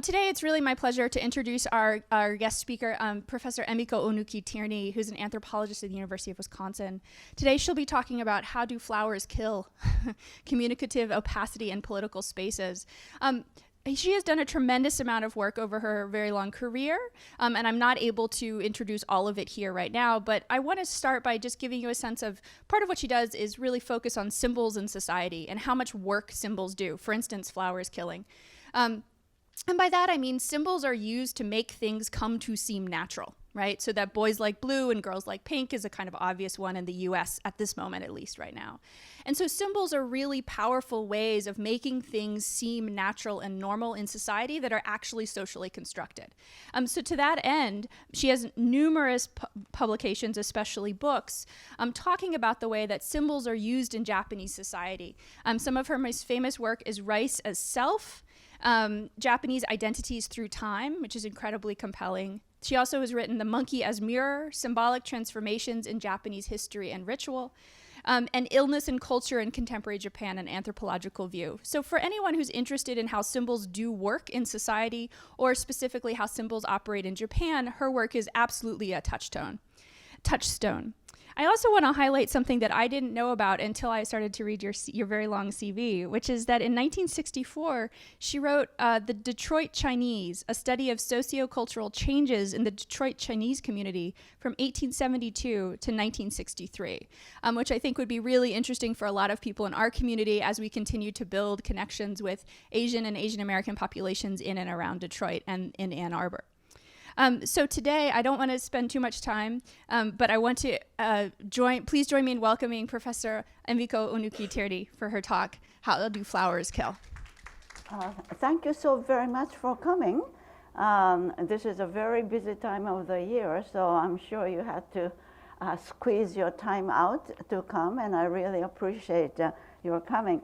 today it's really my pleasure to introduce our guest speaker, Professor Emiko Ohnuki-Tierney, who's an anthropologist at the University of Wisconsin. Today she'll be talking about how do flowers kill communicative opacity in political spaces. She has done a tremendous amount of work over her very long career, and I'm not able to introduce all of it here right now, but I want to start by just giving you a sense of part of what she does is really focus on symbols in society and how much work symbols do. For instance, flowers killing. And by that, I mean symbols are used to make things come to seem natural, right? So that boys like blue and girls like pink is a kind of obvious one in the US at this moment, at least right now. And so symbols are really powerful ways of making things seem natural and normal in society that are actually socially constructed. So to that end, she has numerous publications, especially books, talking about the way that symbols are used in Japanese society. Some of her most famous work is Rice as Self, Japanese Identities Through Time, which is incredibly compelling. She also has written The Monkey as Mirror, Symbolic Transformations in Japanese History and Ritual, and Illness and Culture in Contemporary Japan, an Anthropological View. So for anyone who's interested in how symbols do work in society, or specifically how symbols operate in Japan, her work is absolutely a touchstone. I also want to highlight something that I didn't know about until I started to read your very long CV, which is that in 1964, she wrote The Detroit Chinese, a study of sociocultural changes in the Detroit Chinese community from 1872 to 1963, which I think would be really interesting for a lot of people in our community as we continue to build connections with Asian and Asian American populations in and around Detroit and in Ann Arbor. So today, I don't want to spend too much time, but I want to please join me in welcoming Professor Emiko Ohnuki-Tierney for her talk, How Do Flowers Kill? Thank you so very much for coming. This is a very busy time of the year, so I'm sure you had to squeeze your time out to come, and I really appreciate your coming.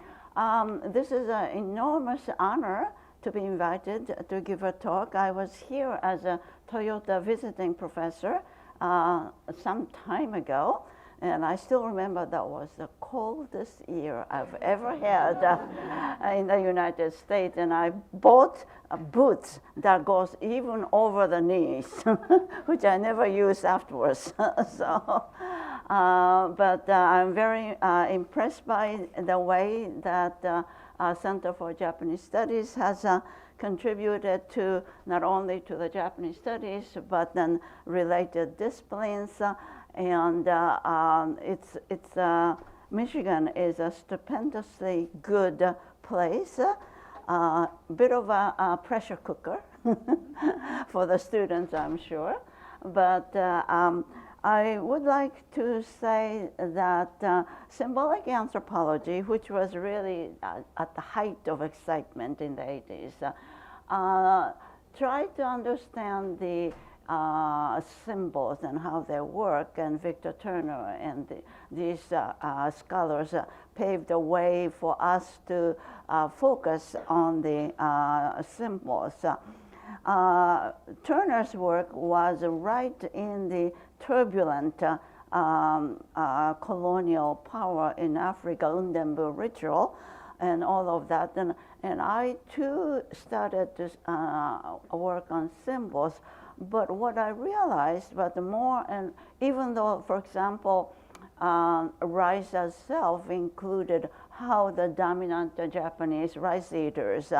This is an enormous honor to be invited to give a talk. I was here as a Toyota visiting professor some time ago, and I still remember that was the coldest year I've ever had in the United States, and I bought boots that goes even over the knees, which I never used afterwards. But I'm very impressed by the way that Center for Japanese Studies has contributed to not only to the Japanese studies, but then related disciplines. Michigan is a stupendously good place, bit of a pressure cooker for the students, I'm sure. But I would like to say that symbolic anthropology, which was really at the height of excitement in the 80s, tried to understand the symbols and how they work, and Victor Turner and these scholars paved the way for us to focus on the symbols. Turner's work was right in the turbulent colonial power in Africa, Undembu ritual, and all of that. And I too started to work on symbols. But what I realized, but the more, and even though, for example, rice as self included how the dominant Japanese rice eaters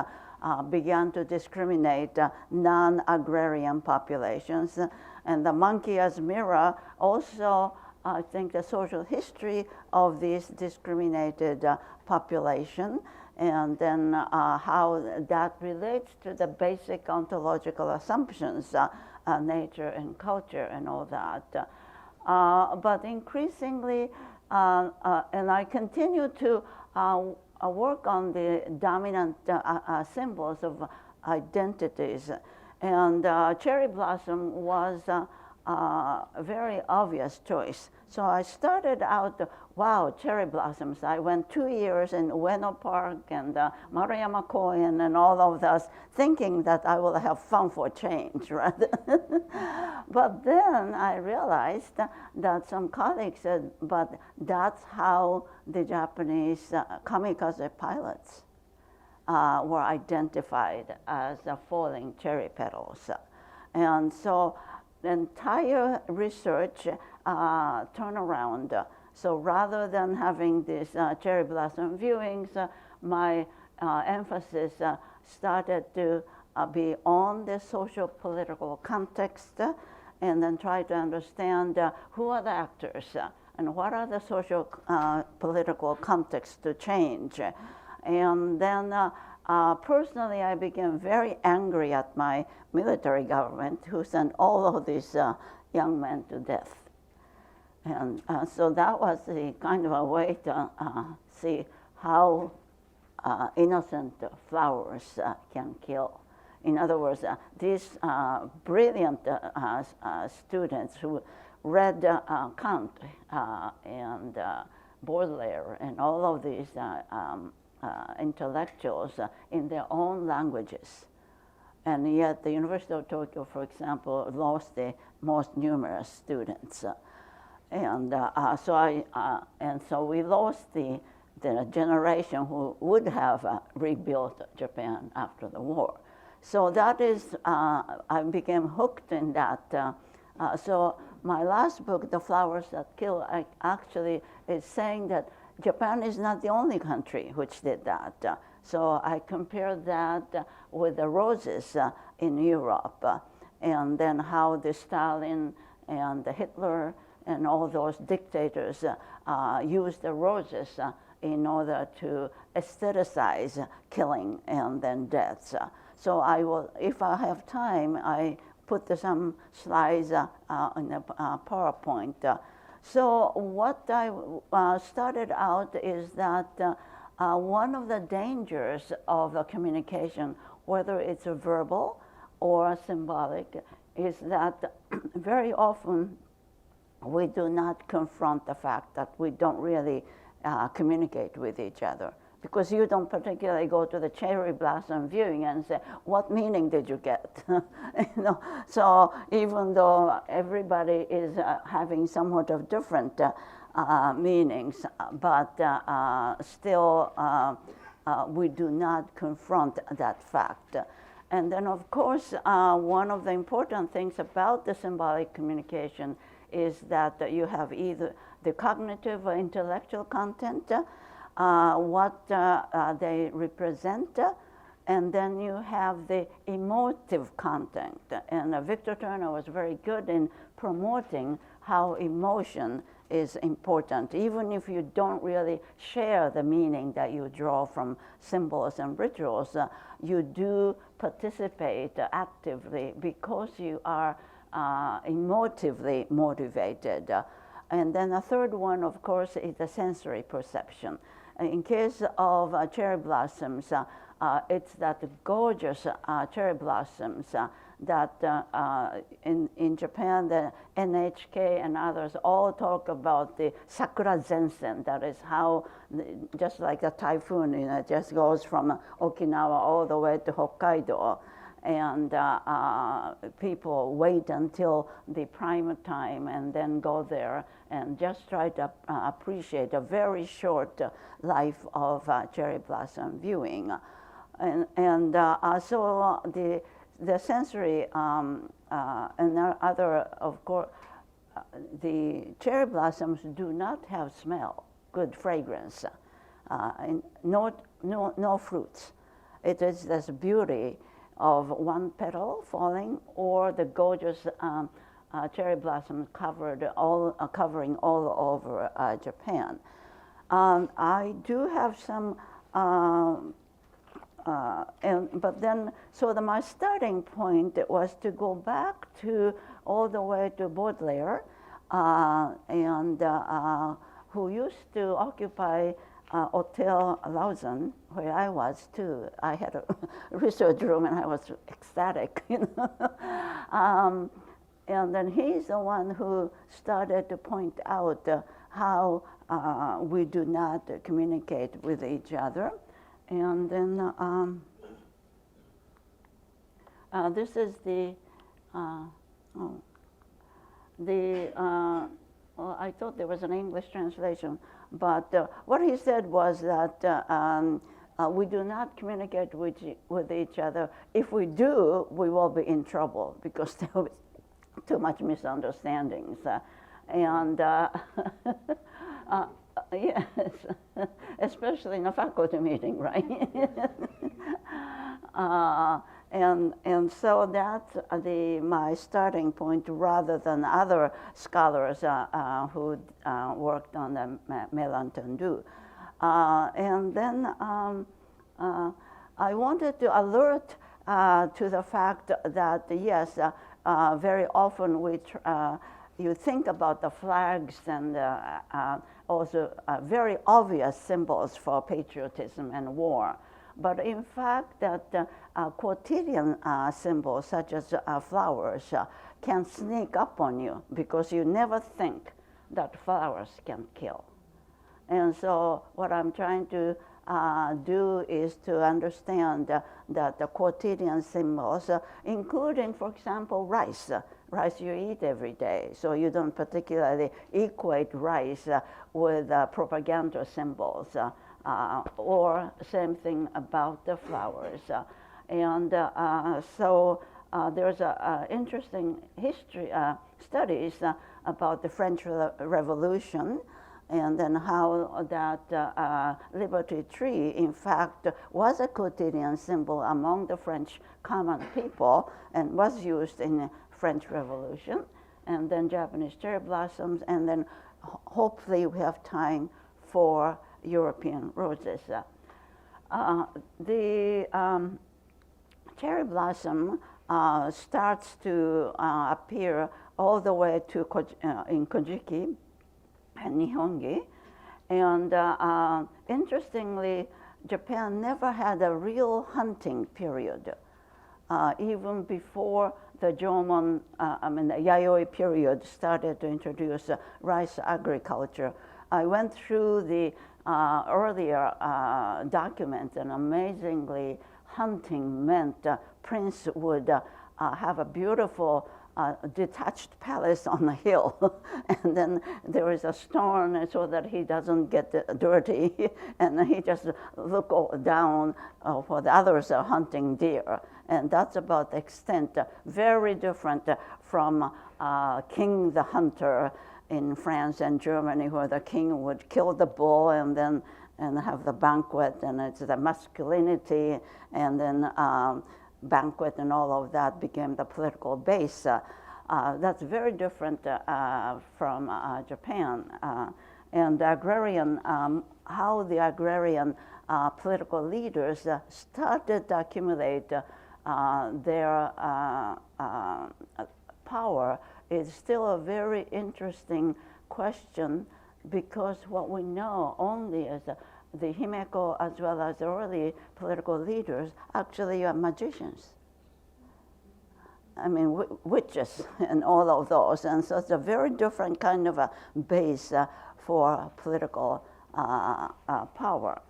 began to discriminate non-agrarian populations. And the monkey as mirror also, I think, the social history of this discriminated population, and then how that relates to the basic ontological assumptions, nature and culture and all that. But increasingly, and I continue to work on the dominant symbols of identities. And cherry blossom was a very obvious choice. So I started out, wow, cherry blossoms. I went 2 years in Ueno Park and Maruyama Koen and all of those, thinking that I will have fun for change, right? But then I realized that some colleagues said, but that's how the Japanese kamikaze pilots were identified as falling cherry petals. And so the entire research turned around. So rather than having these cherry blossom viewings, my emphasis started to be on the social political context and then try to understand who are the actors and what are the social political contexts to change. And then personally, I became very angry at my military government who sent all of these young men to death. And so that was the kind of a way to see how innocent flowers can kill. In other words, these brilliant students who read Kant and Baudelaire and all of these intellectuals in their own languages. And yet the University of Tokyo, for example, lost the most numerous students. And so we lost the generation who would have rebuilt Japan after the war. So that is, I became hooked in that. So my last book, The Flowers That Kill, actually is saying that Japan is not the only country which did that. So I compared that with the roses in Europe, and then how the Stalin and the Hitler and all those dictators used the roses in order to aestheticize killing and then deaths. So I will, if I have time, I put some slides in the PowerPoint. So what I started out is that one of the dangers of communication, whether it's verbal or symbolic, is that very often we do not confront the fact that we don't really communicate with each other. Because you don't particularly go to the cherry blossom viewing and say, what meaning did you get? So even though everybody is having somewhat of different meanings, but still we do not confront that fact. And then of course, one of the important things about the symbolic communication is that you have either the cognitive or intellectual content, what they represent, and then you have the emotive content. And Victor Turner was very good in promoting how emotion is important, even if you don't really share the meaning that you draw from symbols and rituals, you do participate actively because you are emotively motivated. And then a third one, of course, is the sensory perception. In case of cherry blossoms, it's that gorgeous cherry blossoms that in Japan, the NHK and others all talk about the sakura zensen. That is how, just like a typhoon, it just goes from Okinawa all the way to Hokkaido. And people wait until the prime time and then go there and just try to appreciate a very short life of cherry blossom viewing. And so the sensory and other, of course, the cherry blossoms do not have smell, good fragrance, and no fruits. It is this beauty of one petal falling, or the gorgeous cherry blossoms covering all over Japan. I do have some, but then, so my starting point was to go back to all the way to Baudelaire, and who used to occupy Hotel Lausanne, where I was too. I had a research room and I was ecstatic, and then he's the one who started to point out how we do not communicate with each other. And then this is well, I thought there was an English translation, but what he said was that we do not communicate with each other. If we do, we will be in trouble because there will be too much misunderstandings. Yes, especially in a faculty meeting, right? And so that's my starting point, rather than other scholars who worked on the malentendu. And then I wanted to alert to the fact that yes, very often you think about the flags and also very obvious symbols for patriotism and war. But in fact, that quotidian symbols such as flowers can sneak up on you because you never think that flowers can kill. And so what I'm trying to do is to understand that the quotidian symbols, including, for example, rice. Rice you eat every day, so you don't particularly equate rice with propaganda symbols, or same thing about the flowers. So there's interesting history studies about the French Revolution, and then how that liberty tree, in fact, was a quotidian symbol among the French common people and was used in the French Revolution, and then Japanese cherry blossoms, and then hopefully we have time for European roses. The cherry blossom starts to appear all the way to in Kojiki and Nihongi. And interestingly, Japan never had a real hunting period. Even before the Jomon, the Yayoi period started to introduce rice agriculture. I went through the earlier documents, and amazingly, hunting meant prince would have a beautiful detached palace on the hill, and then there is a stone so that he doesn't get dirty, and he just look down for the others are hunting deer, and that's about the extent. Very different from King the Hunter in France and Germany, where the king would kill the bull and have the banquet, and it's the masculinity, and then banquet and all of that became the political base. That's very different from Japan. And the agrarian, how the agrarian political leaders started to accumulate their power is still a very interesting question, because what we know only is the Himeko, as well as the early political leaders, actually are magicians. I mean, witches and all of those. And so it's a very different kind of a base for political power.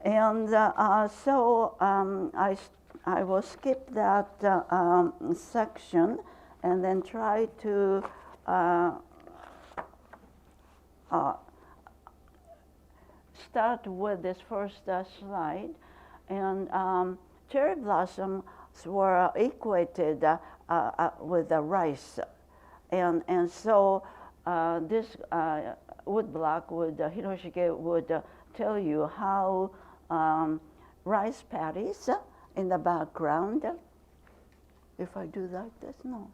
And so I will skip that section and then try to start with this first slide. And cherry blossoms were equated with the rice. And so this woodblock Hiroshige would tell you how rice paddies in the background, if I do like this, no,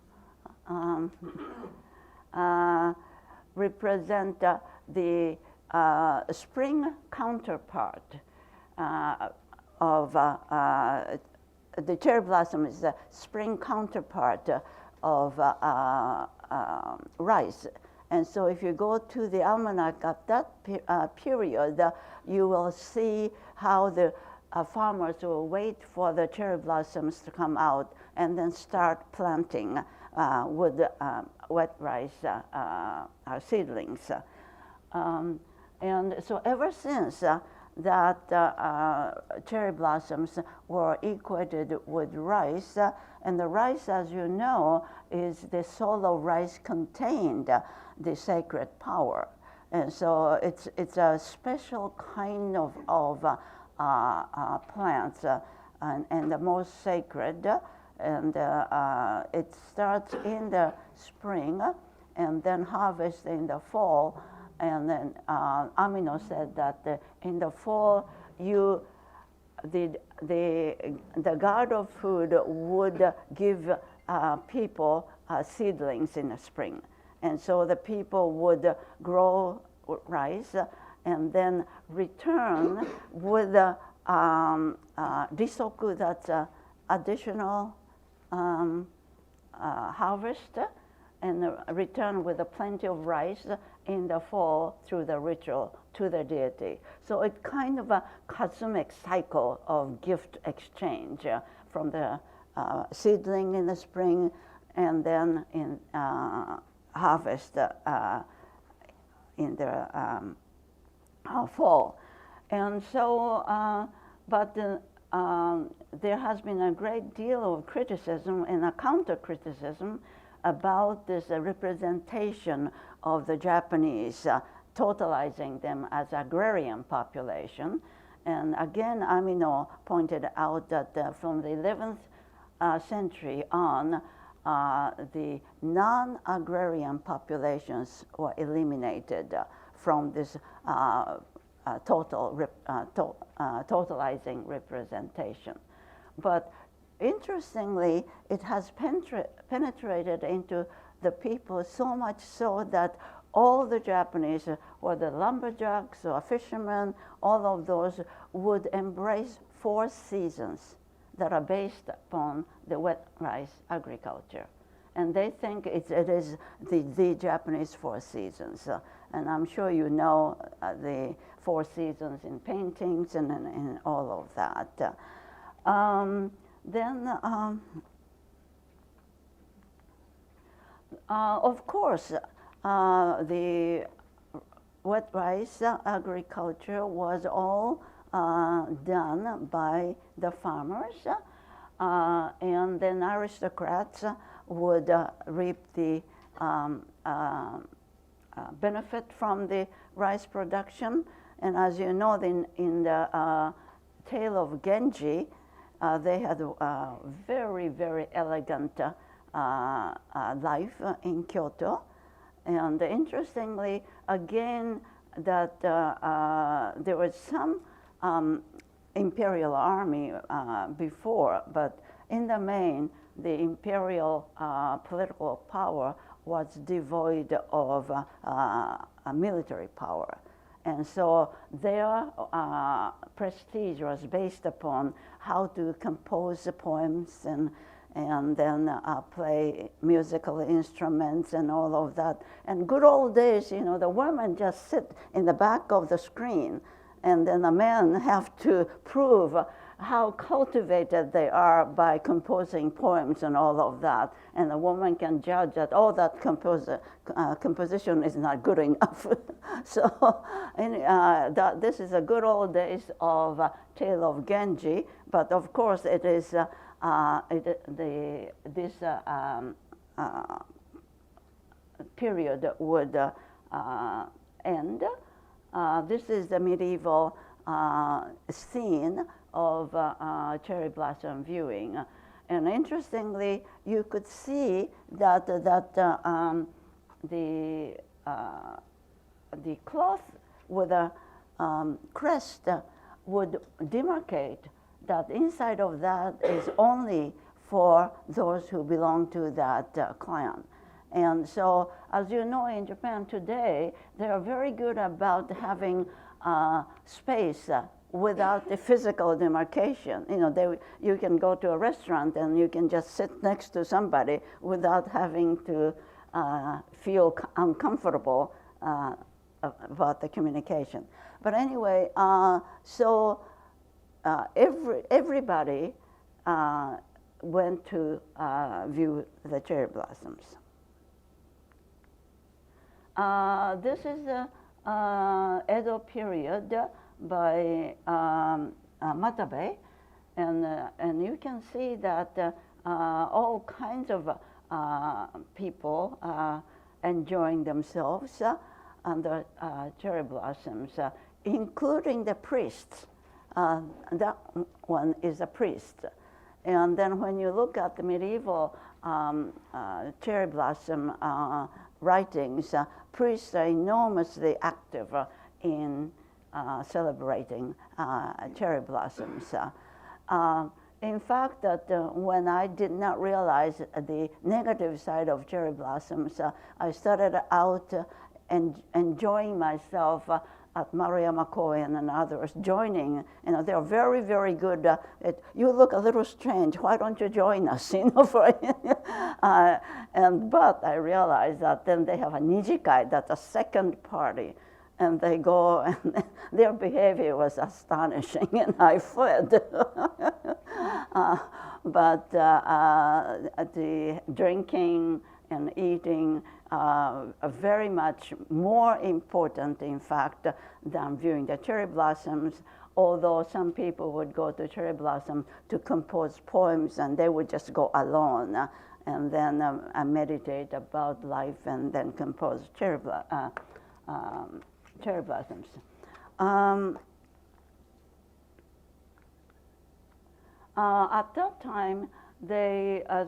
represent the spring counterpart of the cherry blossom is the spring counterpart of rice. And so if you go to the almanac at that period, you will see how the farmers will wait for the cherry blossoms to come out and then start planting with wet rice seedlings. And so ever since that cherry blossoms were equated with rice, and the rice, as you know, is the soul of rice contained the sacred power. And so it's a special kind of plants and the most sacred. And it starts in the spring and then harvest in the fall. And then Amino said that in the fall, the god of food would give people seedlings in the spring. And so the people would grow rice and then return with risoku, that's additional harvest, and return with plenty of rice in the fall through the ritual to the deity. So it's kind of a cosmic cycle of gift exchange from the seedling in the spring and then in harvest in the fall. And so, but there has been a great deal of criticism and a counter-criticism about this representation of the Japanese, totalizing them as agrarian population. And again, Amino pointed out that from the 11th century on, the non-agrarian populations were eliminated from this totalizing representation. But interestingly, it has penetrated into the people so much so that all the Japanese, whether lumberjacks or fishermen, all of those would embrace 4 seasons that are based upon the wet rice agriculture. And they think it is the Japanese 4 seasons. And I'm sure you know the 4 seasons in paintings and in all of that. Of course, the wet rice agriculture was all done by the farmers, and then aristocrats would reap the benefit from the rice production. And as you know, in the Tale of Genji, they had a very, very elegant life in Kyoto. And interestingly, again, that there was some imperial army before, but in the main, the imperial political power was devoid of military power. And so their prestige was based upon how to compose the poems and then play musical instruments and all of that. And good old days, you know, the women just sit in the back of the screen, and then the men have to prove how cultivated they are by composing poems and all of that. And the woman can judge that, oh, that composition is not good enough. So this is a good old days of Tale of Genji, but of course it is this period would end. This is the medieval scene of cherry blossom viewing. And interestingly, you could see that the cloth with a crest would demarcate that inside of that is only for those who belong to that clan. And so, as you know, in Japan today, they are very good about having space without the physical demarcation. You know, you can go to a restaurant and you can just sit next to somebody without having to feel uncomfortable about the communication. But anyway, everybody went to view the cherry blossoms. This is the Edo period by Matabe, and you can see that all kinds of people enjoying themselves under cherry blossoms, including the priests. that one is a priest. And then when you look at the medieval cherry blossom writings, priests are enormously active in celebrating cherry blossoms. In fact, that when I did not realize the negative side of cherry blossoms, I started out enjoying myself at Maruyama Koen and others, joining. You know, they're very, very good. You look a little strange. Why don't you join us? You know, but I realized that then they have a nijikai, that's a second party. And they go, and their behavior was astonishing, and I fled. But the drinking and eating are very much more important, in fact, than viewing the cherry blossoms, although some people would go to cherry blossom to compose poems, and they would just go alone and then meditate about life and then compose cherry blossoms. At that time, they, as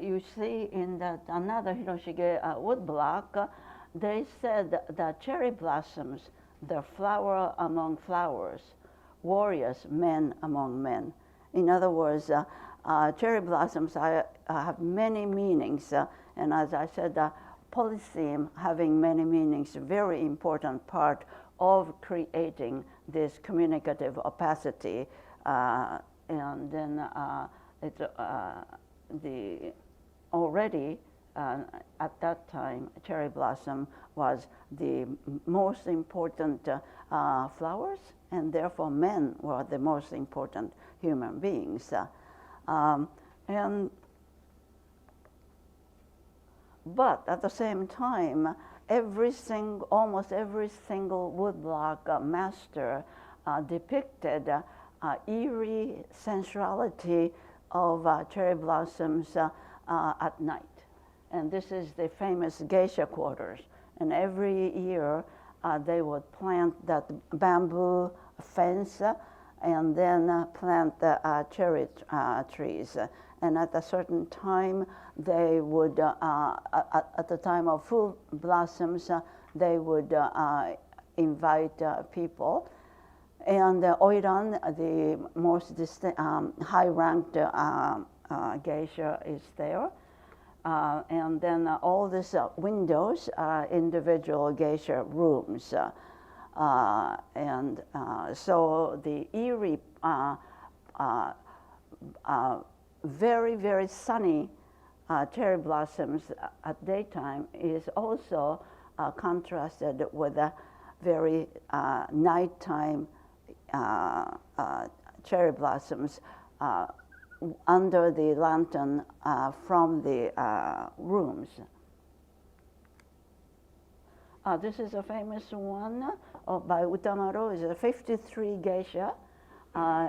you see in that another Hiroshige woodblock, they said that cherry blossoms, the flower among flowers, warriors, men among men. In other words, cherry blossoms have many meanings, and as I said, polytheme having many meanings, very important part of creating this communicative opacity. And then already at that time, cherry blossom was the most important flowers, and therefore men were the most important human beings. But at the same time, almost every single woodblock master depicted eerie sensuality of cherry blossoms at night. And this is the famous Geisha Quarters. And every year they would plant that bamboo fence and then plant the cherry trees. And at a certain time, they would, at the time of full blossoms, they would invite people. And Oiran, the most high-ranked geisha, is there. And then all these windows are individual geisha rooms. So the eerie, very, very sunny cherry blossoms at daytime is also contrasted with a very nighttime cherry blossoms under the lantern from the rooms. This is a famous one by Utamaru. It's a 53 geisha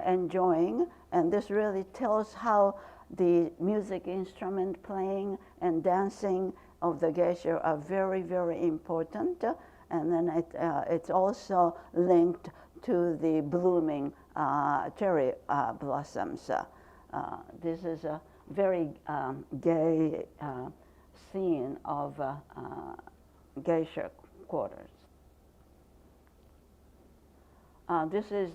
enjoying, and this really tells how the music instrument playing and dancing of the geisha are very, very important. And then it's also linked to the blooming cherry blossoms. This is a very gay scene of Geisha Quarters. This is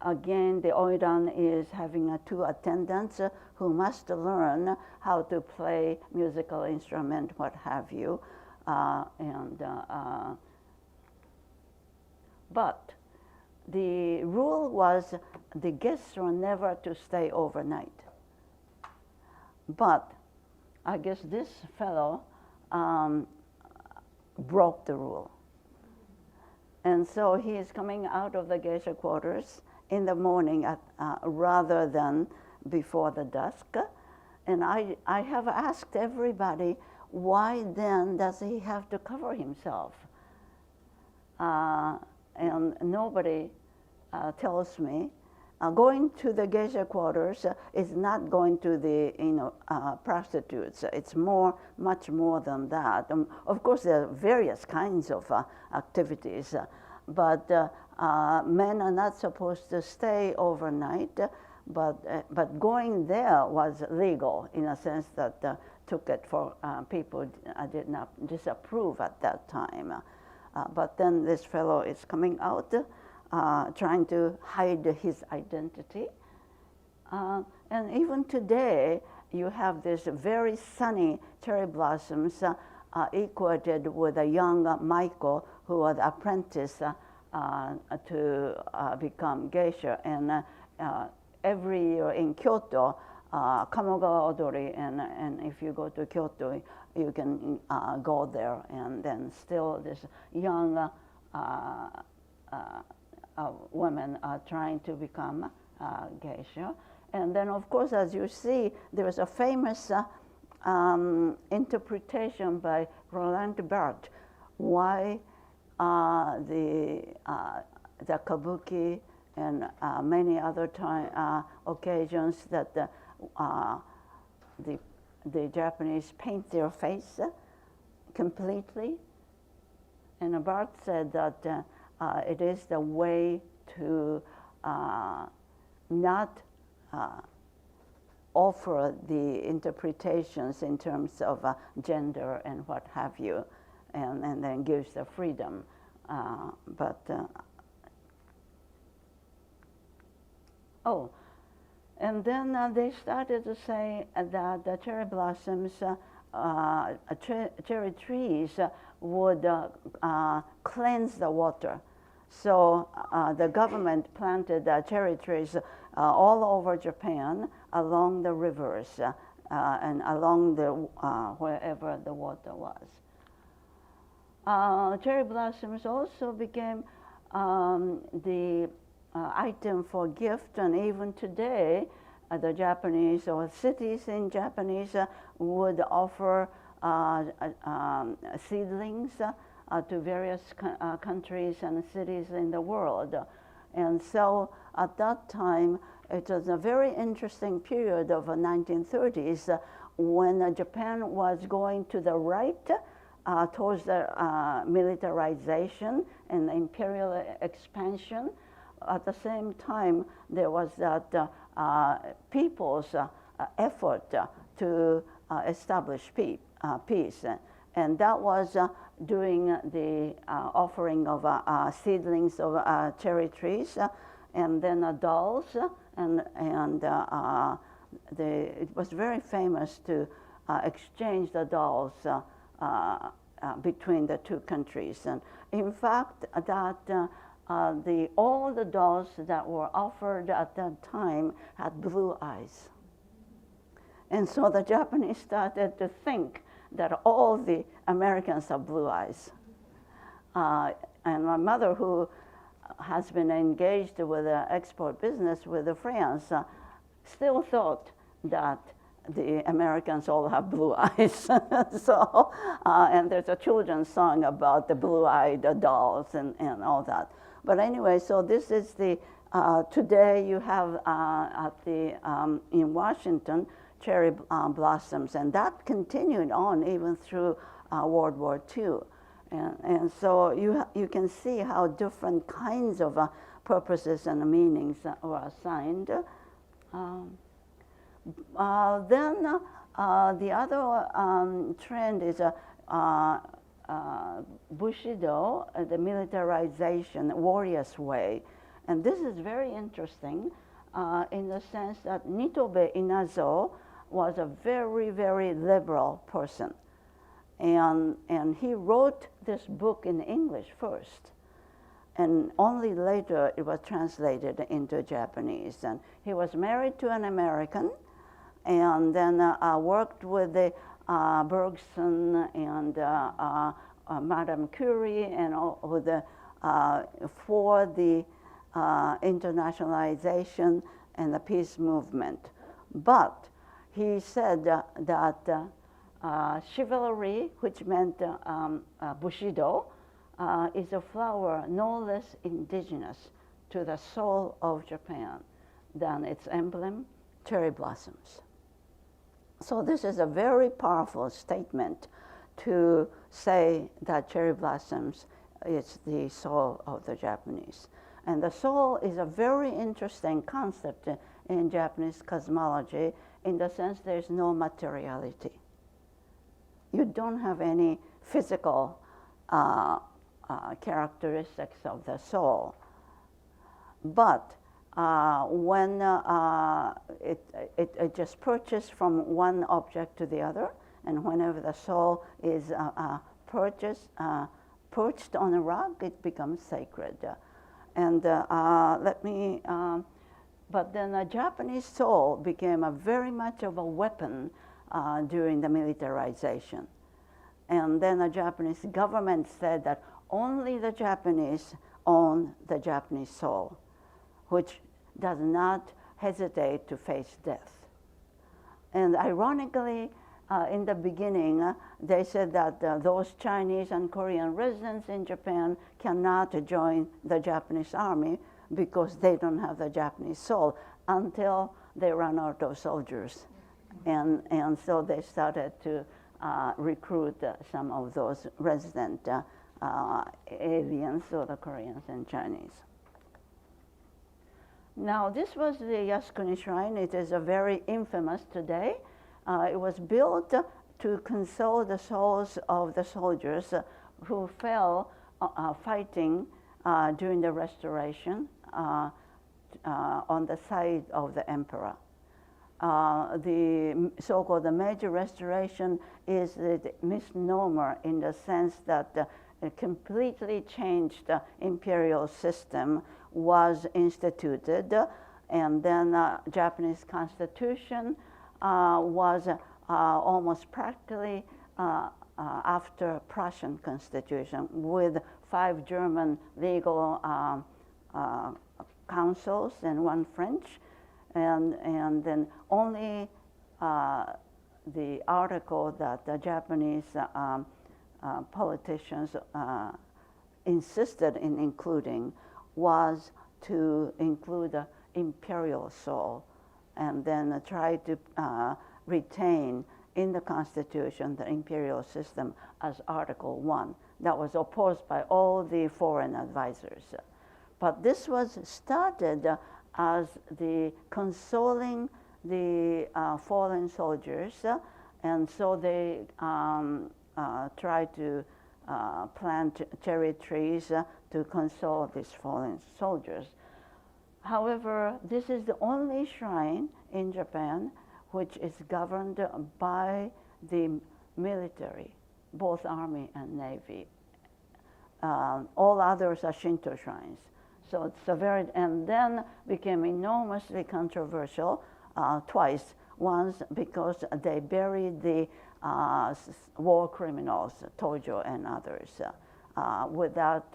again, the oiran is having two attendants who must learn how to play musical instrument, what have you. But the rule was the guests were never to stay overnight. But I guess this fellow broke the rule. And so he is coming out of the geisha quarters in the morning rather than before the dusk. And I have asked everybody, why then does he have to cover himself? And nobody tells me. Going to the geisha quarters is not going to the prostitutes. It's much more than that. Of course, there are various kinds of activities, but men are not supposed to stay overnight, but going there was legal in a sense that took it for people did not disapprove at that time. But then this fellow is coming out, trying to hide his identity. And even today, you have this very sunny cherry blossoms equated with a young Maiko who was apprentice to become geisha. And every year in Kyoto, Kamogawa Odori, and if you go to Kyoto, you can go there, and then still this young women are trying to become geisha. And then, of course, as you see, there is a famous interpretation by Roland Barthes why the kabuki and many other occasions that the Japanese paint their face completely. And Barthes said that it is the way to not offer the interpretations in terms of gender and what have you, and then gives the freedom. And then they started to say that the cherry blossoms, cherry trees would cleanse the water. So the government planted cherry trees all over Japan, along the rivers, and along the wherever the water was. Cherry blossoms also became the item for gift, and even today, the Japanese or cities in Japanese would offer seedlings to various countries and cities in the world. And so at that time, it was a very interesting period of the 1930s when Japan was going to the right towards the militarization and imperial expansion. At the same time, there was that people's effort to establish peace. And that was during the offering of seedlings of cherry trees, and then dolls, and it was very famous to exchange the dolls between the two countries. And in fact, that all the dolls that were offered at that time had blue eyes. And so the Japanese started to think that all the Americans have blue eyes. And my mother, who has been engaged with the export business with France, still thought that the Americans all have blue eyes. So, and there's a children's song about the blue-eyed dolls and all that. But anyway, so this is the, today you have in Washington, cherry blossoms, and that continued on even through World War II. And so you can see how different kinds of purposes and meanings were assigned. Then the other trend is Bushido, the militarization, warrior's way. And this is very interesting in the sense that Nitobe Inazo was a very, very liberal person. And he wrote this book in English first. And only later it was translated into Japanese. And he was married to an American, and then worked with the Bergson and Madame Curie and with the, for the internationalization and the peace movement. But he said that chivalry, which meant Bushido, is a flower no less indigenous to the soul of Japan than its emblem, cherry blossoms. So this is a very powerful statement to say that cherry blossoms is the soul of the Japanese. And the soul is a very interesting concept in Japanese cosmology in the sense there's no materiality. You don't have any physical characteristics of the soul. But when it just perches from one object to the other, and whenever the soul is perched on a rock, it becomes sacred. And but then the Japanese soul became very much of a weapon during the militarization. And then the Japanese government said that only the Japanese own the Japanese soul, which does not hesitate to face death. And ironically, in the beginning, they said that those Chinese and Korean residents in Japan cannot join the Japanese army because they don't have the Japanese soul until they run out of soldiers. And so they started to recruit some of those resident aliens, so the Koreans and Chinese. Now, this was the Yasukuni Shrine. It is a very infamous today. It was built to console the souls of the soldiers who fell fighting during the restoration on the side of the emperor. The so-called the major restoration is the misnomer in the sense that a completely changed imperial system was instituted, and then Japanese constitution was almost practically after Prussian constitution, with 5 German legal councils and 1 French, and then only the article that the Japanese politicians insisted in including was to include the imperial soul, and then try to retain in the Constitution the imperial system as Article 1. That was opposed by all the foreign advisors. But this was started as the consoling the fallen soldiers, and so they tried to plant cherry trees to console these fallen soldiers. However, this is the only shrine in Japan which is governed by the military, both army and navy. All others are Shinto shrines. So it's a very, and then became enormously controversial twice. Once because they buried the war criminals, Tojo and others, without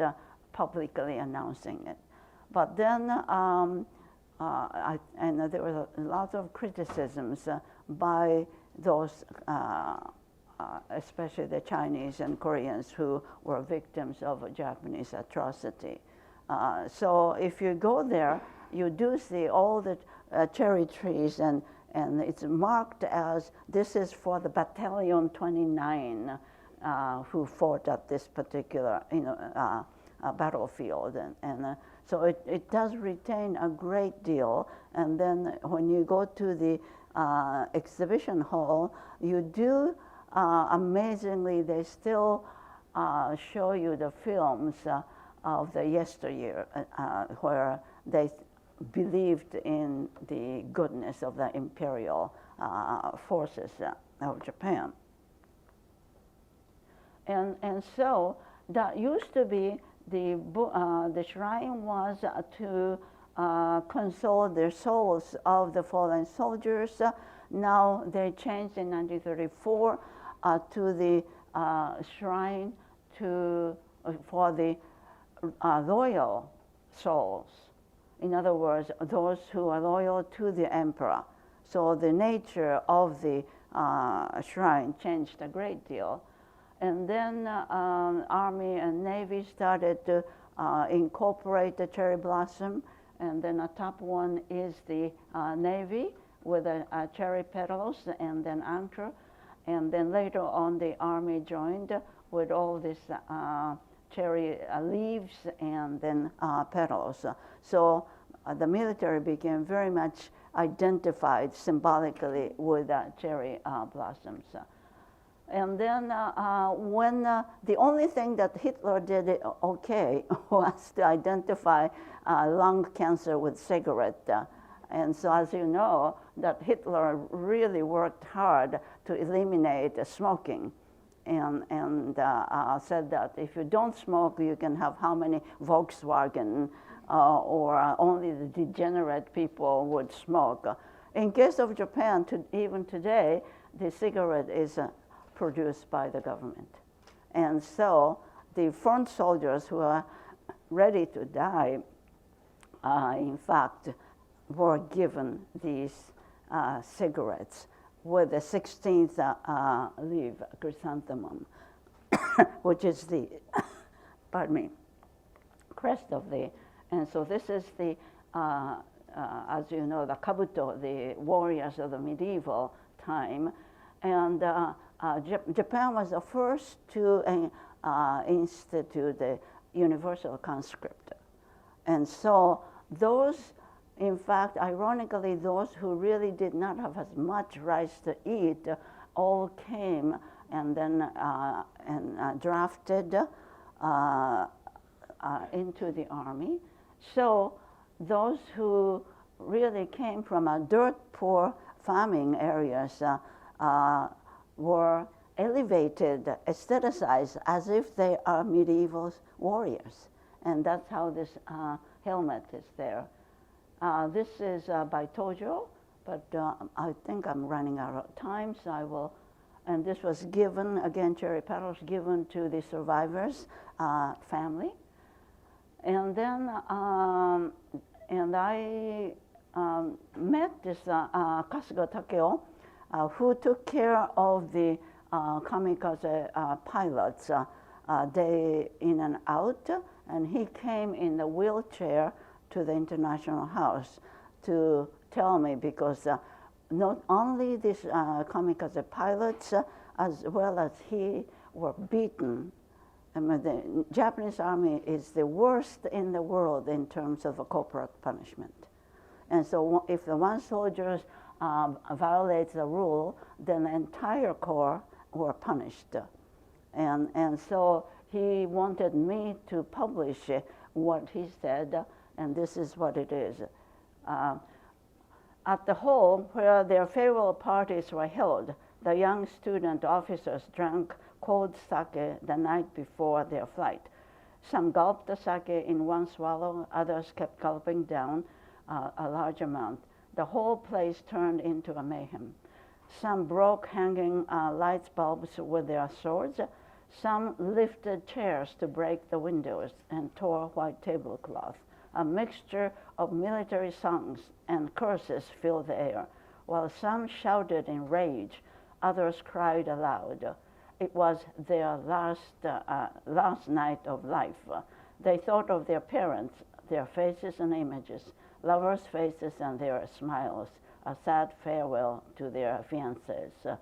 publicly announcing it. But then, and there were a lot of criticisms by those, especially the Chinese and Koreans who were victims of Japanese atrocity. So if you go there, you do see all the cherry trees, and it's marked as this is for the Battalion 29 who fought at this particular battlefield. And so it does retain a great deal. And then when you go to the exhibition hall, you do, amazingly, they still show you the films of the yesteryear where they believed in the goodness of the imperial forces of Japan. And so that used to be the shrine was to console the souls of the fallen soldiers. Now they changed in 1934 to the shrine for the loyal souls. In other words, those who are loyal to the emperor. So the nature of the shrine changed a great deal. And then Army and Navy started to incorporate the cherry blossom. And then the top one is the Navy with cherry petals and then anchor. And then later on the Army joined with all this cherry leaves and then petals. So the military became very much identified symbolically with cherry blossoms. And then when the only thing that Hitler did okay was to identify lung cancer with cigarette. And so as you know, that Hitler really worked hard to eliminate smoking and said that if you don't smoke, you can have how many Volkswagen or only the degenerate people would smoke. In case of Japan, even today, the cigarette is produced by the government. And so the front soldiers who are ready to die, in fact, were given these cigarettes with the 16th leaf chrysanthemum, which is the, pardon me, crest of the, and so this is the, as you know, the Kabuto, the warriors of the medieval time. And Japan was the first to institute the universal conscript. And so those, in fact, ironically, those who really did not have as much rice to eat all came and then drafted into the army. So those who really came from a dirt poor farming areas were elevated, aestheticized as if they are medieval warriors. And that's how this helmet is there. This is by Tojo, but I think I'm running out of time, so I will, and this was given, again, cherry petals given to the survivors' family. And then, and I met this Kasuga Takeo, who took care of the Kamikaze pilots day in and out, and he came in the wheelchair to the International House to tell me, because not only these Kamikaze pilots, as well as he, were beaten. I mean, the Japanese army is the worst in the world in terms of a corporal punishment. And so if the one soldier violates the rule, then the entire corps were punished. And so he wanted me to publish what he said, and this is what it is. At the hall where their farewell parties were held, the young student officers drank cold sake the night before their flight. Some gulped the sake in one swallow, others kept gulping down a large amount. The whole place turned into a mayhem. Some broke hanging light bulbs with their swords. Some lifted chairs to break the windows and tore white tablecloth. A mixture of military songs and curses filled the air. While some shouted in rage, others cried aloud. It was their last night of life. They thought of their parents, their faces and images, lovers' faces and their smiles, a sad farewell to their fiancés.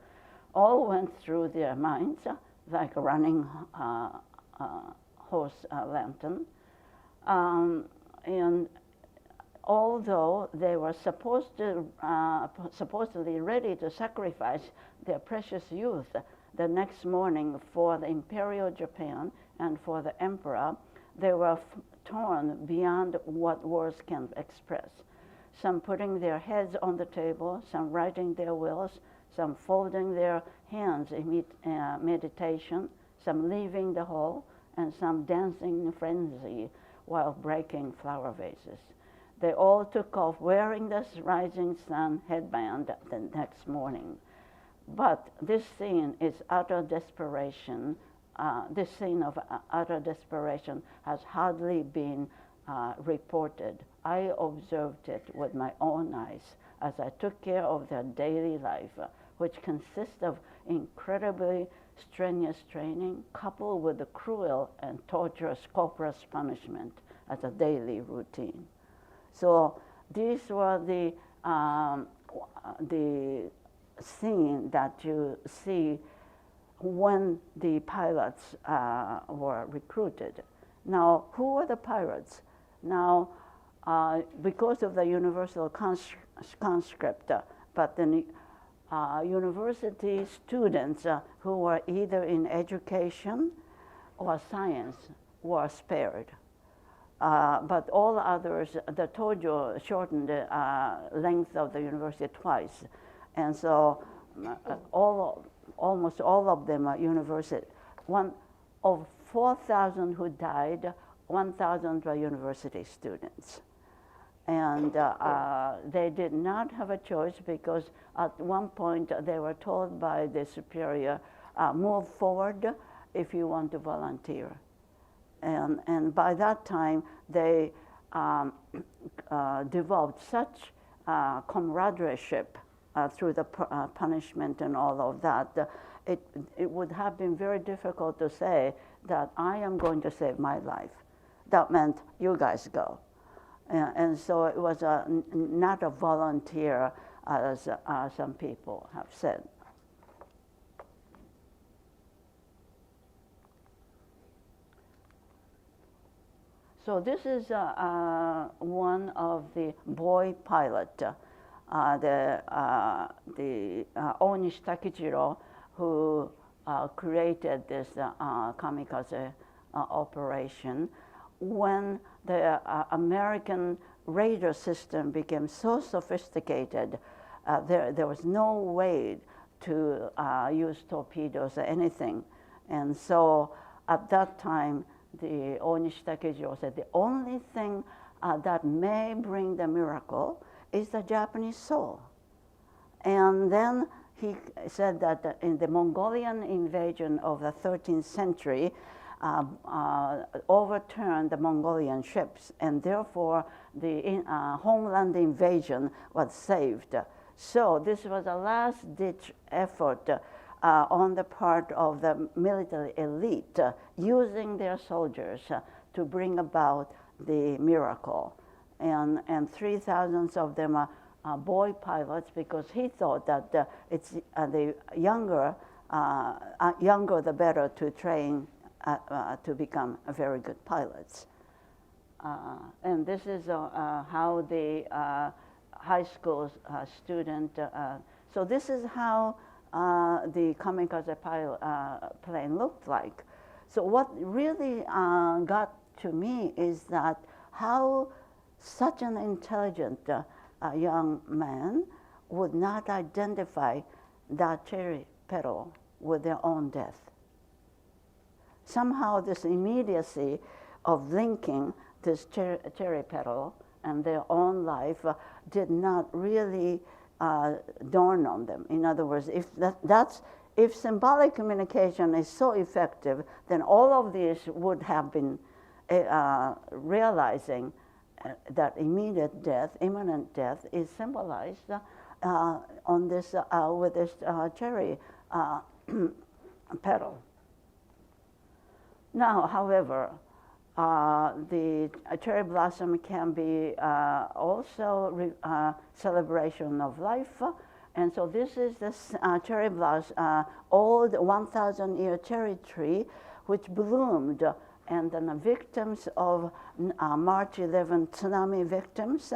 All went through their minds like a running hose lantern. And although they were supposedly ready to sacrifice their precious youth the next morning for the Imperial Japan and for the Emperor, they were torn beyond what words can express. Some putting their heads on the table, some writing their wills, some folding their hands in meditation, some leaving the hall, and some dancing in frenzy while breaking flower vases. They all took off wearing this rising sun headband the next morning. But this scene is utter desperation. This scene of utter desperation has hardly been reported. I observed it with my own eyes as I took care of their daily life, which consists of incredibly strenuous training coupled with the cruel and torturous corporal punishment as a daily routine. So these were the scene that you see when the pilots were recruited. Now, who were the pilots? Now, because of the universal conscript, but the university students who were either in education or science were spared. But all others, the Tojo shortened the length of the university twice. And so almost all of them are university. One of 4,000 who died, 1,000 were university students. And they did not have a choice because at one point they were told by the superior, move forward if you want to volunteer. And by that time, they developed such camaraderie through the punishment and all of that. It would have been very difficult to say that I am going to save my life. That meant you guys go. And so it was not a volunteer, as some people have said. So this is one of the boy pilot, the Onishi Takejiro, who created this Kamikaze operation. When the American radar system became so sophisticated, there was no way to use torpedoes or anything. And so at that time, the Onishi Takejiro said the only thing that may bring the miracle is the Japanese soul. And then he said that in the Mongolian invasion of the 13th century, overturned the Mongolian ships, and therefore the homeland invasion was saved. So this was a last-ditch effort on the part of the military elite, using their soldiers to bring about the miracle. And 3,000 of them are boy pilots, because he thought that it's the younger the better to train to become very good pilots. And this is how the high school student, so this is how the Kamikaze plane looked like. So what really got to me is that how such an intelligent young man would not identify that cherry petal with their own death. Somehow this immediacy of linking this cherry petal and their own life did not really dawn on them. In other words, if symbolic communication is so effective, then all of these would have been realizing that immediate death, imminent death, is symbolized on this with this cherry petal. Now, however, the cherry blossom can be also celebration of life. And so this is this cherry blossom, old 1,000-year cherry tree, which bloomed. And then the victims of March 11 tsunami victims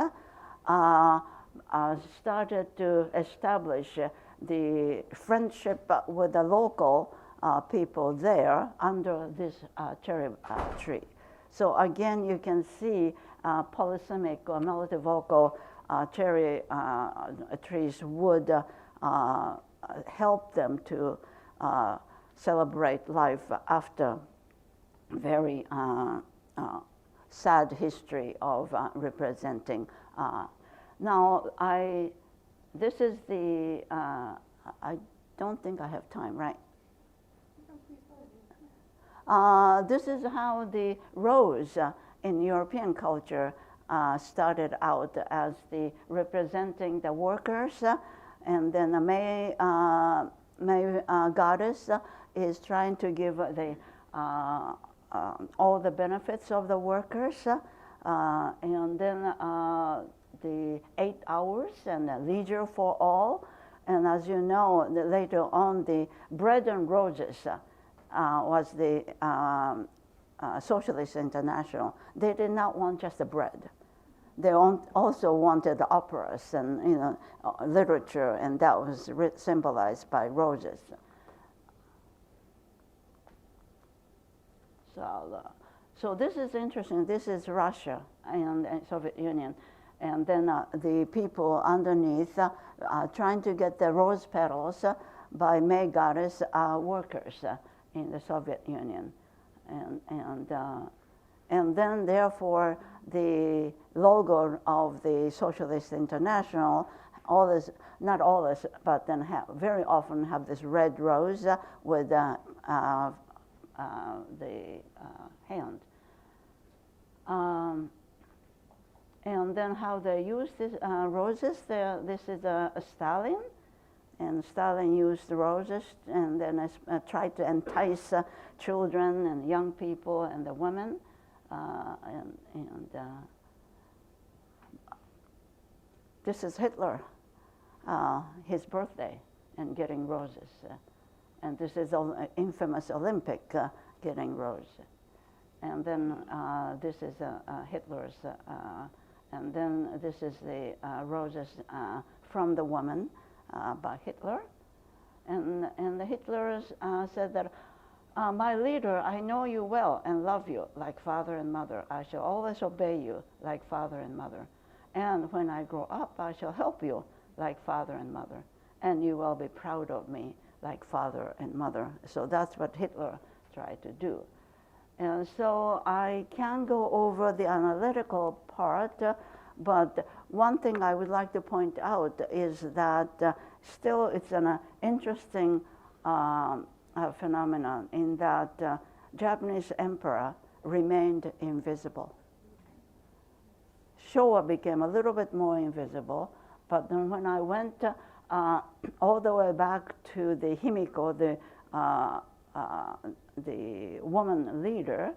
started to establish the friendship with the local people there under this cherry tree. So again, you can see polysemic or multivocal cherry trees would help them to celebrate life after very sad history of representing. Now, this is the, I don't think I have time, right? This is how the rose in European culture started out as the representing the workers, and then the May goddess is trying to give the all the benefits of the workers, and then the 8 hours and the leisure for all, And as you know, later on, the bread and roses was the Socialist International. They did not want just the bread. They also wanted the operas and literature, and that was symbolized by roses. So this is interesting. This is Russia and Soviet Union. And then the people underneath trying to get the rose petals by May goddess workers in the Soviet Union. And then therefore the logo of the Socialist International, not all this, but then very often have this red rose with the hand. And then how they use these roses, this is a Stalin, and Stalin used the roses and then tried to entice children and young people and the women. This is Hitler, his birthday, and getting roses. And this is infamous Olympic getting roses. And then this is Hitler's, and then this is the roses from the woman by Hitler. And the Hitlers said that, my leader, I know you well and love you like father and mother. I shall always obey you like father and mother. And when I grow up, I shall help you like father and mother. And you will be proud of me like father and mother. So that's what Hitler tried to do. And so I can go over the analytical part, but one thing I would like to point out is that still it's an interesting phenomenon in that Japanese emperor remained invisible. Showa became a little bit more invisible, but then when I went all the way back to the Emiko, the woman leader,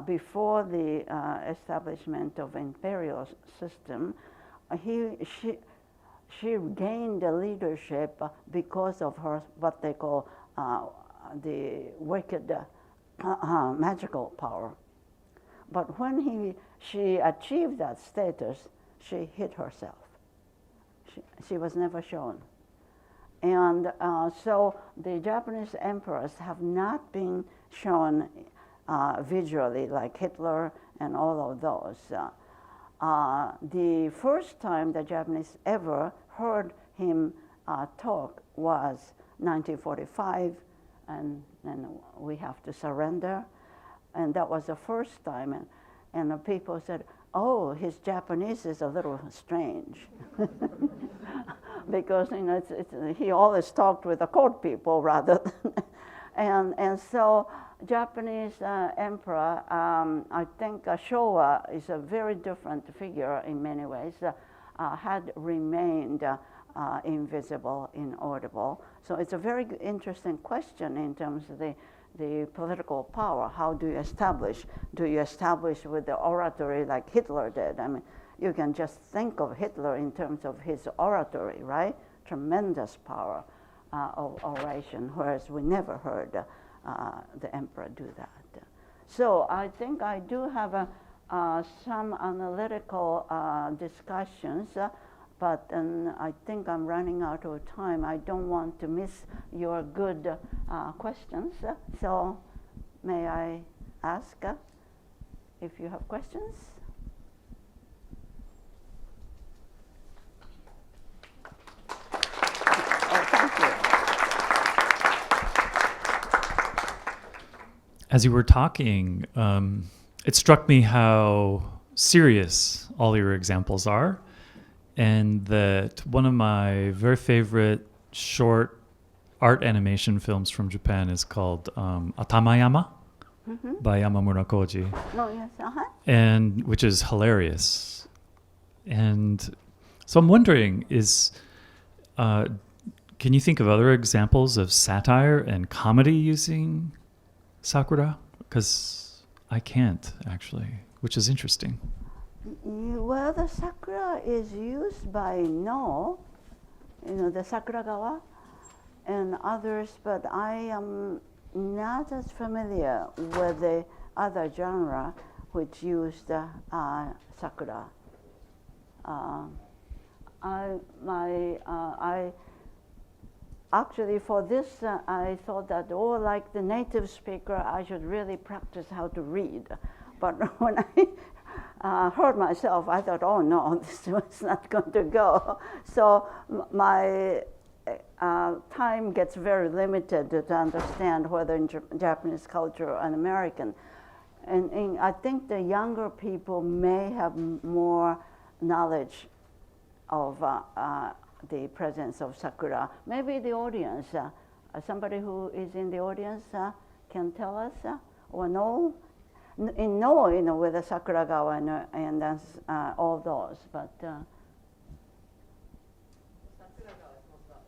before the establishment of imperial system, she gained the leadership because of her what they call the wicked magical power. But when she achieved that status, she hid herself. She was never shown. And so the Japanese emperors have not been shown visually like Hitler and all of those. The first time the Japanese ever heard him talk was 1945, and we have to surrender. And that was the first time. And the people said, oh, his Japanese is a little strange. Because he always talked with the court people rather than, and so Japanese emperor, I think Showa is a very different figure in many ways, had remained invisible, inaudible. So it's a very interesting question in terms of the political power. How do you establish? Do you establish with the oratory like Hitler did? I mean, you can just think of Hitler in terms of his oratory, right? Tremendous power of oration, whereas we never heard the emperor do that. So I think I do have some analytical discussions, but I think I'm running out of time. I don't want to miss your good questions. So may I ask if you have questions? As you were talking, it struck me how serious all your examples are, and that one of my very favorite short art animation films from Japan is called Atamayama by Yamamura Koji, and which is hilarious. And so I'm wondering, can you think of other examples of satire and comedy using Sakura? Because I can't, actually, which is interesting. Well, the Sakura is used by No the Sakuragawa and others, but I am not as familiar with the other genre which used sakura. I actually for this I thought that, like the native speaker, I should really practice how to read. But when I heard myself, I thought, oh no, this was not going to go. So my time gets very limited to understand whether in Japanese culture or an American. And I think the younger people may have more knowledge of the presence of sakura. Maybe the audience, somebody who is in the audience can tell us or know. With the Sakuragawa and all those, but. Sakuragawa is most about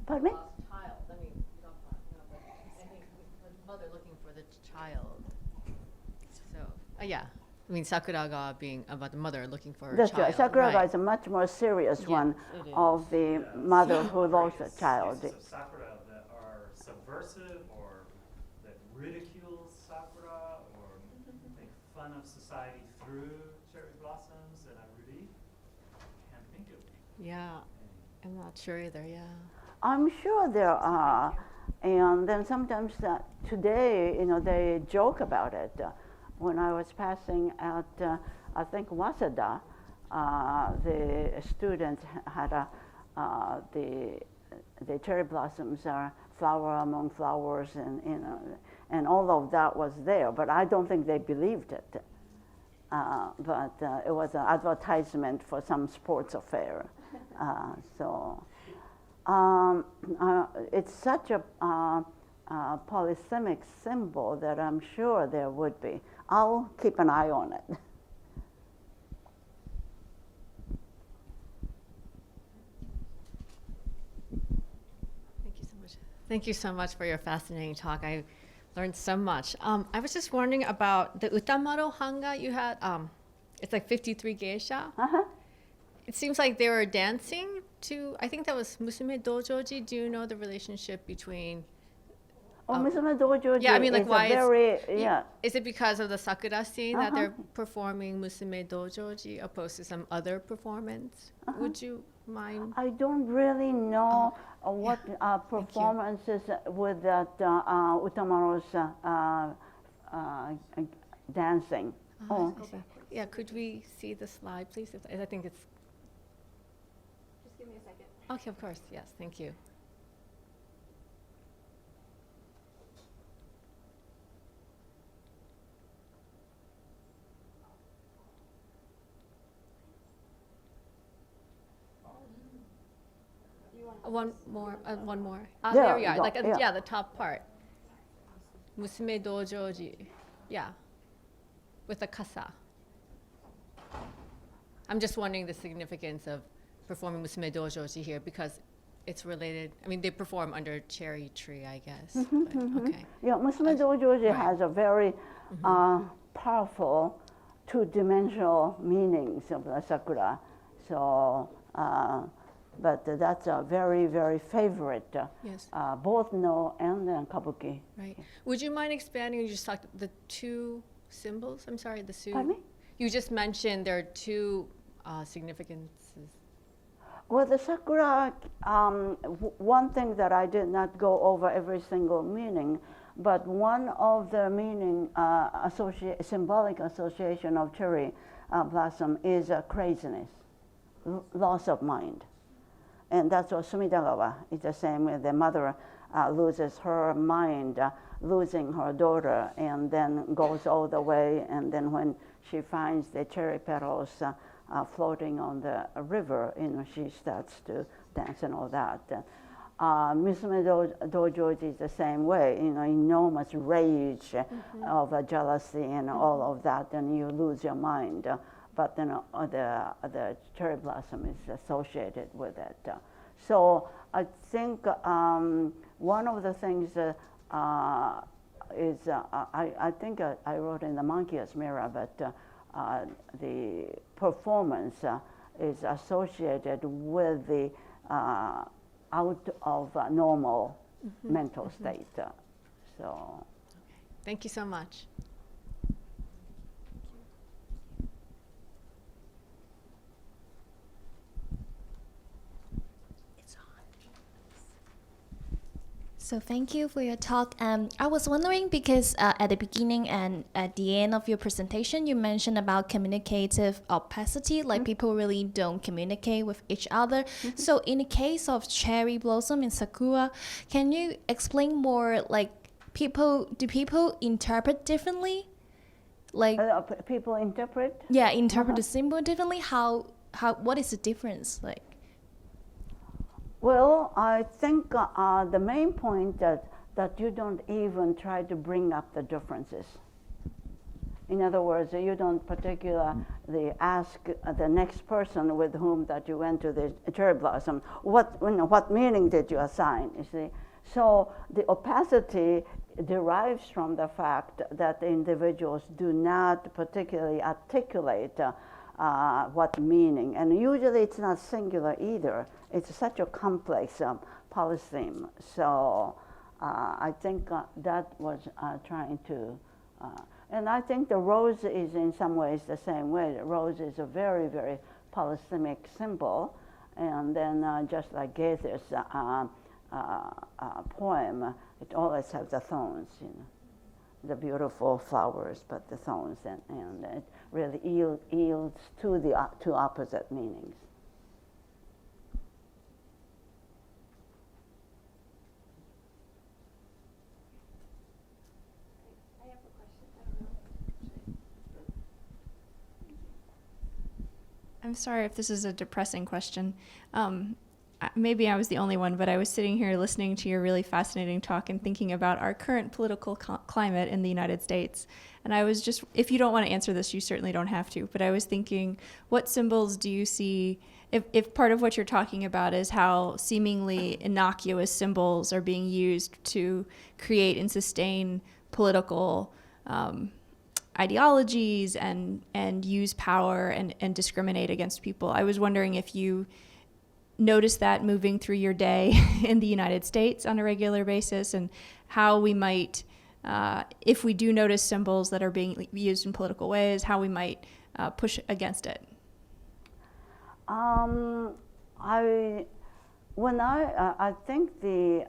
Pardon me? lost child. I mean, you don't want to know, but I think the mother looking for the child. So, yeah. I mean, Sakuragawa being about the mother looking for her That's child. right. Sakuragawa right. is a much more serious Yes, one it is. of the mother who lost a child. Uses of sakura that are subversive or that ridicule sakura or make fun of society through cherry blossoms, and I really can't think of Yeah, I'm not sure either, yeah. I'm sure there are, and then sometimes today, they joke about it. When I was passing at, I think Waseda, the students had the cherry blossoms are flower among flowers, and all of that was there. But I don't think they believed it. But it was an advertisement for some sports affair. It's such a polysemic symbol that I'm sure there would be. I'll keep an eye on it. Thank you so much. Thank you so much for your fascinating talk. I learned so much. I was just wondering about the Utamaro Hanga you had. It's like 53 geisha. Uh-huh. It seems like they were dancing to, I think that was Musume Dojoji. Do you know the relationship between? Musume Dojoji Yeah, I mean, like, is why a very, Is it because of the Sakura scene that they're Uh-huh. performing Musume Dojoji opposed to some other performance? Would you mind? I don't really know what performances with that Utamaro's dancing. I see. Yeah, could we see the slide, please? I think it's. Just give me a second. Okay, of course. Yes, thank you. One more. There There we you are. go, Like, yeah. the top part. Musume Dojoji. Yeah. With a kasa. I'm just wondering the significance of performing Musume Dojoji here because it's related. I mean, they perform under cherry tree, I guess. But, okay. Yeah, Musume Dojoji right. has a very powerful two-dimensional meanings of the sakura. So, but that's a very, very favorite, Yes. both No and then Kabuki. Right. Would you mind expanding? You just talked the two symbols. I'm sorry, the two. Pardon me? You just mentioned there are two significances. Well, the sakura, one thing that I did not go over every single meaning, but one of the meaning, symbolic association of cherry blossom is craziness, loss of mind. And that's what Sumidagawa is the same way. The mother loses her mind, losing her daughter, and then goes all the way. And then when she finds the cherry petals floating on the river, she starts to dance and all that. Musume Dojoji is the same way. Enormous rage of jealousy and all of that, and you lose your mind. But then the cherry blossom is associated with it. So I think one of the things is, I think I wrote in the Monkey's Mirror, but the performance is associated with the out of normal mental state. So. Thank you so much. So thank you for your talk. I was wondering because at the beginning and at the end of your presentation, you mentioned about communicative opacity, like people really don't communicate with each other. So in the case of cherry blossom and sakura, can you explain more, like do people interpret differently? Like People interpret? Yeah, interpret the symbol differently. What is the difference like? Well, I think the main point that you don't even try to bring up the differences. In other words, you don't particularly ask the next person with whom that you went to the cherry blossom, what meaning did you assign, you see? So the opacity derives from the fact that the individuals do not particularly articulate what meaning, and usually it's not singular either. It's such a complex polytheme. So I think that was trying to, and I think the rose is in some ways the same way. The rose is a very, very polythemic symbol, and then just like Goethe's poem, it always has the thorns, you know, the beautiful flowers, but the thorns, and it really yields to the two opposite meanings. I'm sorry if this is a depressing question. Maybe I was the only one, but I was sitting here listening to your really fascinating talk and thinking about our current political climate in the United States. And I was just, if you don't want to answer this, you certainly don't have to, but I was thinking, what symbols do you see, if part of what you're talking about is how seemingly innocuous symbols are being used to create and sustain political ideologies and use power and discriminate against people. I was wondering if you notice that moving through your day in the United States on a regular basis, and how we might, if we do notice symbols that are being used in political ways, how we might push against it. I think the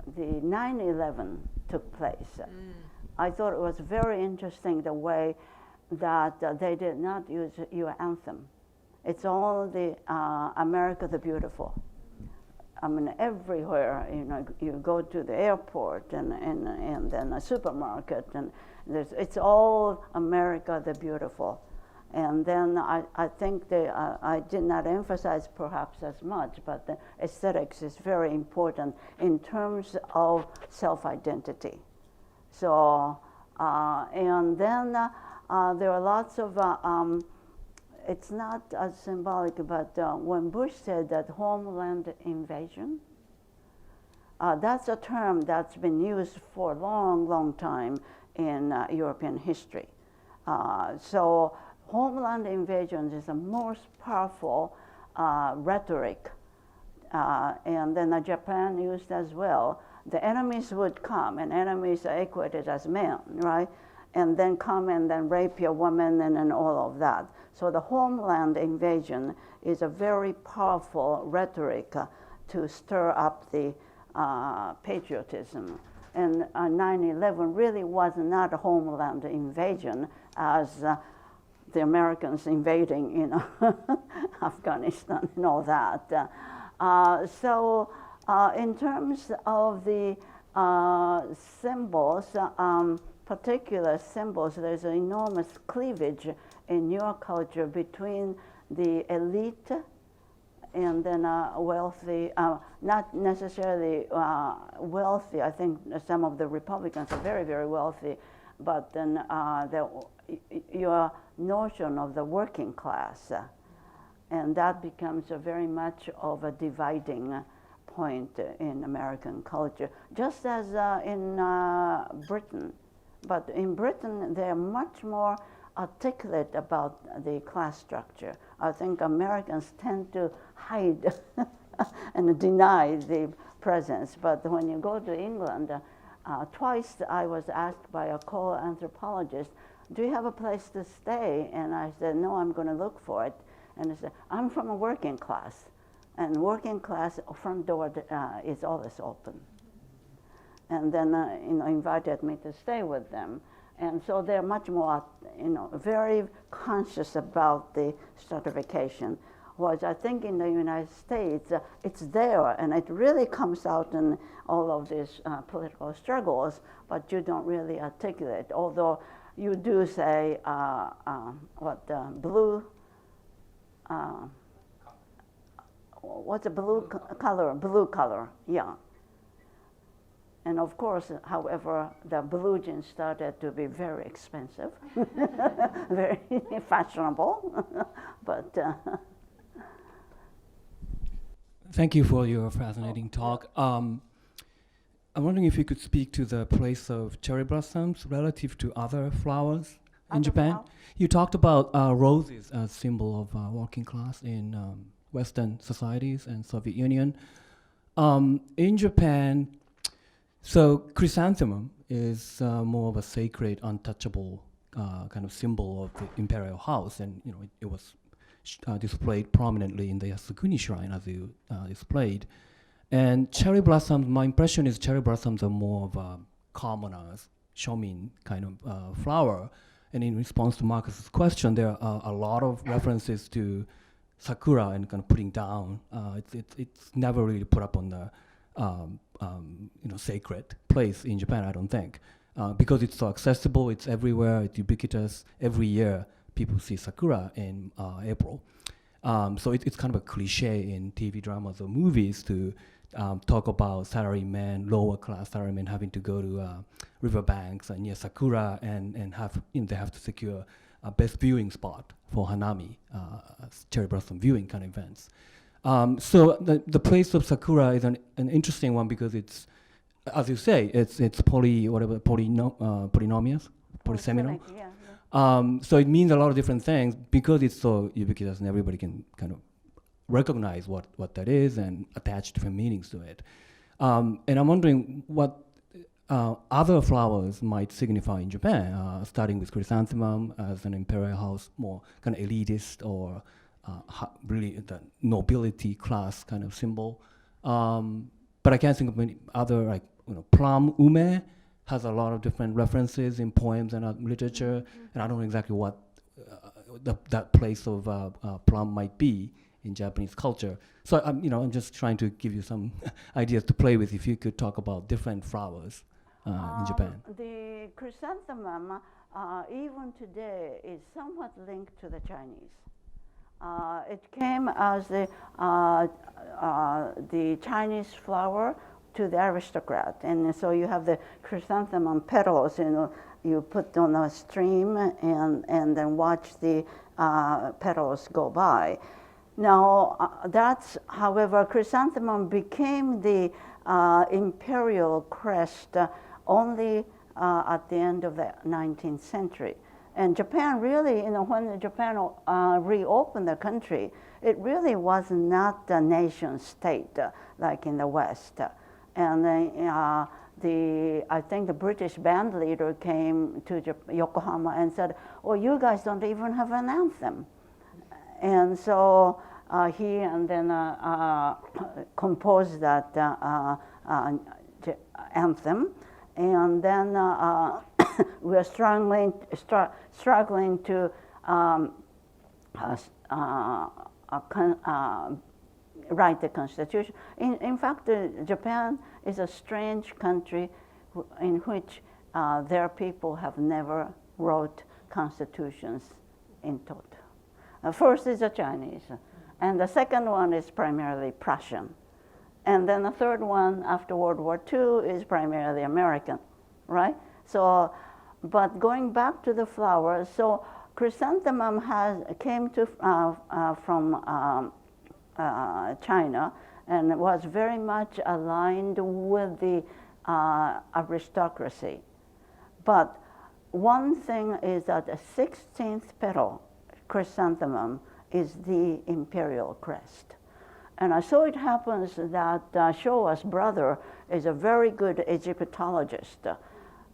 9/11 took place. I thought it was very interesting the way that they did not use your anthem. It's all the America the Beautiful. I mean, everywhere, you know, you go to the airport and then a supermarket, and it's all America the Beautiful. And then I think I did not emphasize perhaps as much, but the aesthetics is very important in terms of self-identity. So, and then there are lots of, it's not as symbolic, but when Bush said that homeland invasion, that's a term that's been used for a long, long time in European history. So homeland invasion is the most powerful rhetoric, and then Japan used as well. The enemies would come, and enemies are equated as men, right? And then come and then rape your woman and all of that. So the homeland invasion is a very powerful rhetoric to stir up the patriotism. And 9/11 really was not a homeland invasion as the Americans invading, you know, Afghanistan and all that. So in terms of the symbols, particular symbols, there's an enormous cleavage in your culture between the elite and then wealthy, not necessarily wealthy. I think some of the Republicans are very, very wealthy, but then your notion of the working class, and that becomes very much of a dividing point in American culture, just as in Britain. But in Britain, they're much more articulate about the class structure. I think Americans tend to hide and deny the presence. But when you go to England, twice I was asked by a co-anthropologist, do you have a place to stay? And I said, no, I'm going to look for it. And he said, I'm from a working class. And working class front door is always open. And then, invited me to stay with them. And so they're much more, very conscious about the stratification. Whereas I think in the United States, it's there, and it really comes out in all of these political struggles, but you don't really articulate. Although you do say, blue, what's a blue color? Blue color, yeah. And of course, however, the blue jeans started to be very expensive, very fashionable, but. Thank you for your fascinating talk. I'm wondering if you could speak to the place of cherry blossoms relative to other flowers in Japan. You talked about roses as symbol of working class in Western societies and Soviet Union. In Japan, so chrysanthemum is more of a sacred, untouchable kind of symbol of the imperial house, and it was displayed prominently in the Yasukuni Shrine, as you displayed. And cherry blossoms, my impression is cherry blossoms are more of a commoners, shomin kind of flower. And in response to Marcus's question, there are a lot of references to sakura and kind of putting down. It's never really put up on the sacred place in Japan, I don't think, because it's so accessible, it's everywhere, it's ubiquitous. Every year, people see sakura in April. So it's kind of a cliche in TV dramas or movies to talk about salarymen, lower class salarymen having to go to riverbanks and near sakura and have they have to secure a best viewing spot for hanami, cherry blossom viewing kind of events. So the place of sakura is an interesting one because it's, as you say, it's polynomious, polyseminal. Yeah. So it means a lot of different things because it's so ubiquitous and everybody can kind of recognize what that is and attach different meanings to it. And I'm wondering what other flowers might signify in Japan, starting with chrysanthemum as an imperial house, more kind of elitist or really the nobility class kind of symbol. But I can't think of many other, like plum ume has a lot of different references in poems and literature, and I don't know exactly what that place of plum might be in Japanese culture. So I'm just trying to give you some ideas to play with. If you could talk about different flowers in Japan. The chrysanthemum, even today, is somewhat linked to the Chinese. It came as the Chinese flower to the aristocrat, and so you have the chrysanthemum petals. You put on a stream and then watch the petals go by. Now however, chrysanthemum became the imperial crest only at the end of the 19th century. And Japan really, when Japan reopened the country, it really was not a nation state like in the West. And I think the British band leader came to Yokohama and said, "Oh, you guys don't even have an anthem." And so he and then composed that anthem. And then we are struggling to write the constitution. In fact, Japan is a strange country in which their people have never wrote constitutions in total. First is the Chinese, and the second one is primarily Prussian. And then the third one after World War II is primarily American, right? So, but going back to the flowers, so chrysanthemum came from China and was very much aligned with the aristocracy. But one thing is that the 16th petal chrysanthemum is the imperial crest. And so it happens that Showa's brother is a very good Egyptologist.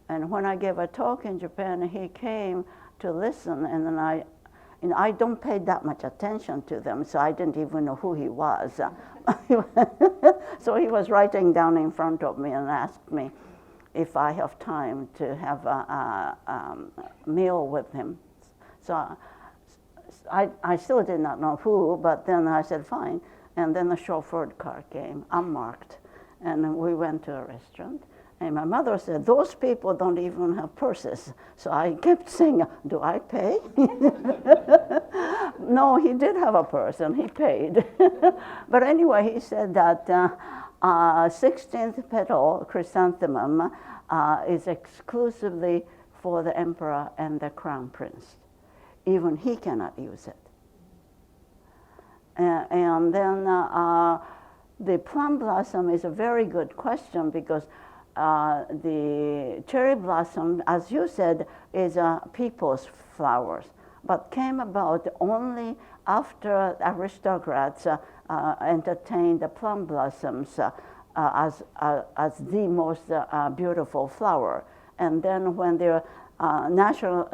And when I gave a talk in Japan, he came to listen, and then I don't pay that much attention to them, so I didn't even know who he was. So he was writing down in front of me and asked me if I have time to have a meal with him. So I still did not know who, but then I said, fine. And then the chauffeured car came, unmarked, and we went to a restaurant. And my mother said, those people don't even have purses. So I kept saying, do I pay? No, he did have a purse, and he paid. But anyway, he said that 16th petal chrysanthemum is exclusively for the emperor and the crown prince. Even he cannot use it. And then the plum blossom is a very good question, because the cherry blossom, as you said, is people's flowers, but came about only after aristocrats entertained the plum blossoms as the most beautiful flower. And then when their national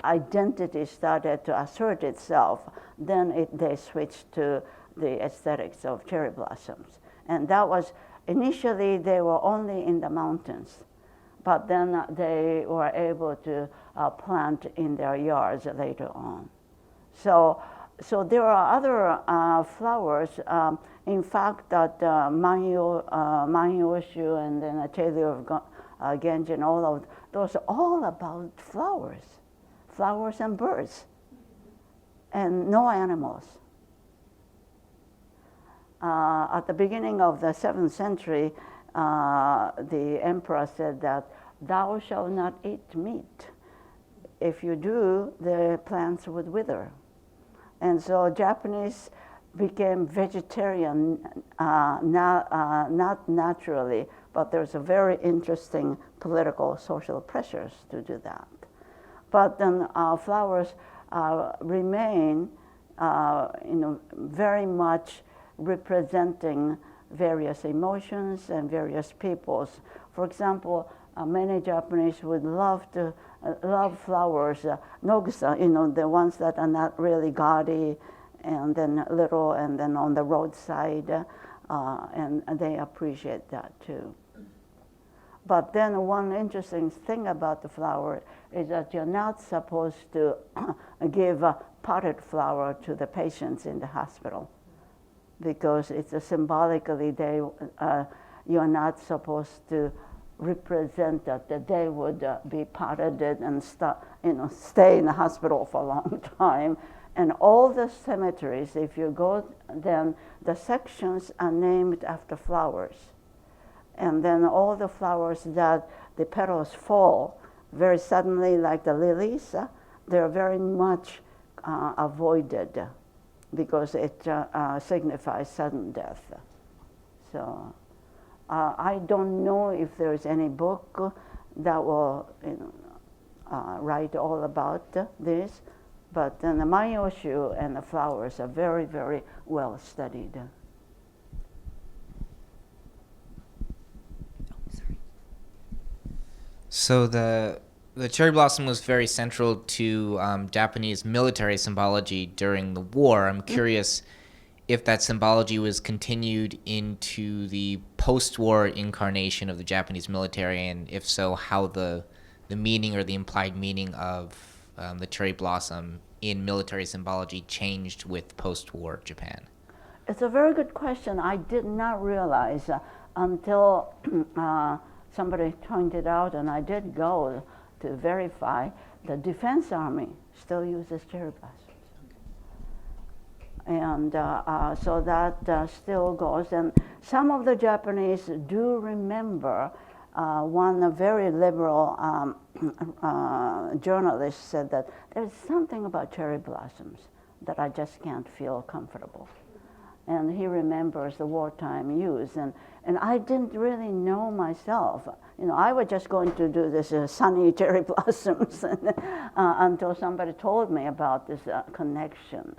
identity started to assert itself, then they switched to the aesthetics of cherry blossoms. And that was, initially they were only in the mountains, but then they were able to plant in their yards later on. So there are other flowers. In fact, that Manyoshu and then a Tailor of Genji and all of those are all about flowers and birds, and no animals. At the beginning of the 7th century, the emperor said that thou shalt not eat meat. If you do, the plants would wither. And so Japanese became vegetarian, not naturally, but there's a very interesting political, social pressures to do that. But then flowers remain, very much representing various emotions and various peoples. For example, many Japanese would love flowers, nogusa, the ones that are not really gaudy, and then little, and then on the roadside, and they appreciate that too. But then one interesting thing about the flower is that you're not supposed to give a potted flower to the patients in the hospital, because it's symbolically you're not supposed to represent that they would be potted and stay in the hospital for a long time. And all the cemeteries, if you go, then the sections are named after flowers. And then all the flowers that the petals fall very suddenly, like the lilies, they're very much avoided, because it signifies sudden death. So I don't know if there's any book that will write all about this, but then the Manyoshu and the flowers are very, very well studied. So the cherry blossom was very central to Japanese military symbology during the war. I'm curious if that symbology was continued into the post-war incarnation of the Japanese military, and if so, how the meaning or the implied meaning of the cherry blossom in military symbology changed with post-war Japan. It's a very good question. I did not realize until somebody pointed out, and I did go to verify, the Defense Army still uses cherry blossoms. And so that still goes. And some of the Japanese do remember one very liberal journalist said that there's something about cherry blossoms that I just can't feel comfortable. And he remembers the wartime use. And I didn't really know myself. I was just going to do this sunny cherry blossoms until somebody told me about this connection.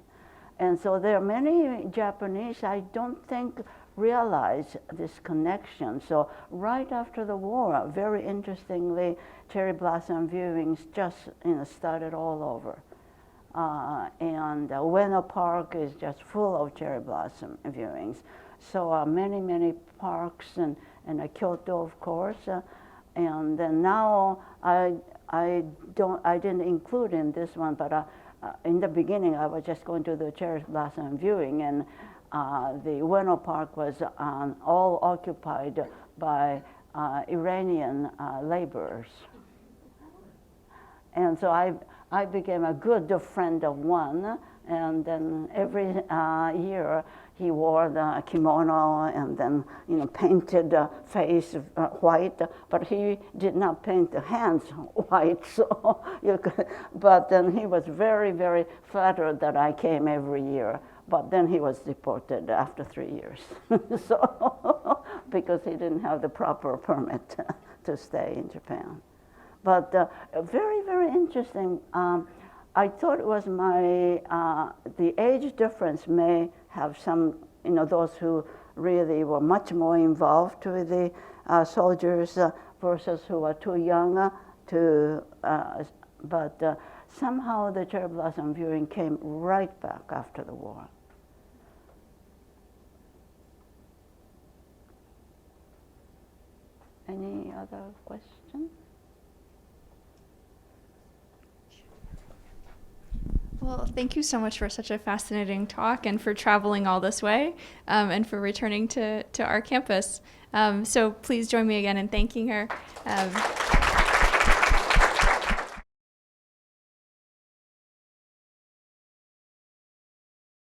And so there are many Japanese, I don't think, realize this connection. So right after the war, very interestingly, cherry blossom viewings just started all over. And Ueno Park is just full of cherry blossom viewings. So many, many parks and Kyoto, of course. And then now I didn't include in this one, but in the beginning I was just going to the cherry blossom viewing, and the Ueno Park was all occupied by Iranian laborers. And so I became a good friend of one, and then every year he wore the kimono and then painted the face white, but he did not paint the hands white. So but then he was very, very flattered that I came every year. But then he was deported after 3 years, so because he didn't have the proper permit to stay in Japan. But very, very interesting. I thought it was the age difference may have some, those who really were much more involved with the soldiers versus who were too young but somehow the cherry blossom viewing came right back after the war. Any other questions? Well, thank you so much for such a fascinating talk and for traveling all this way and for returning to our campus. So please join me again in thanking her.